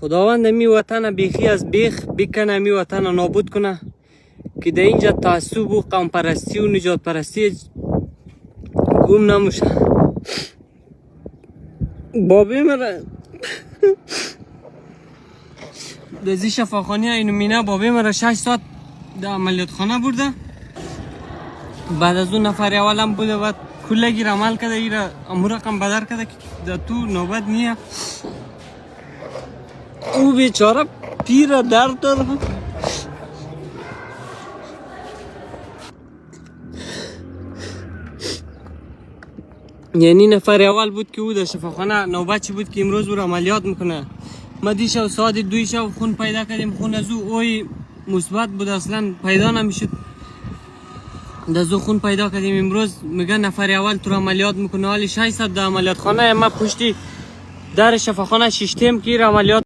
خداوند می وطن بیخی از بیخ بکنه، می وطن نابود کنه که در اینجا تعصب و قوم پرستی و نجات پرستی گم نموشه. بابی مرا در زی شفاخانه اینو مینه بابی مرا 6 ساعت در عملیات خانه برده. بعد از اون نفر اولم بوده و کلگی عمل کرده، ایرا امور رقم بدر کرده که در تو نوبت نیه. او بیچاره پیر درد داره. یعنی نفر اول بود که او در شفاخانه نوبت چی بود که امروز برو عملیات میکنه. ما دیشب ساعت 2 شب خون پیدا کردیم، خون از او اوی مثبت بود، اصلا پیدا نمیشد. در زو خون پیدا کردیم. امروز میگن نفر اول تو عملیات میکنه، حالی 600 در عملیات خانه. ما پشتی در شفاخانه شیشتیم که عملیات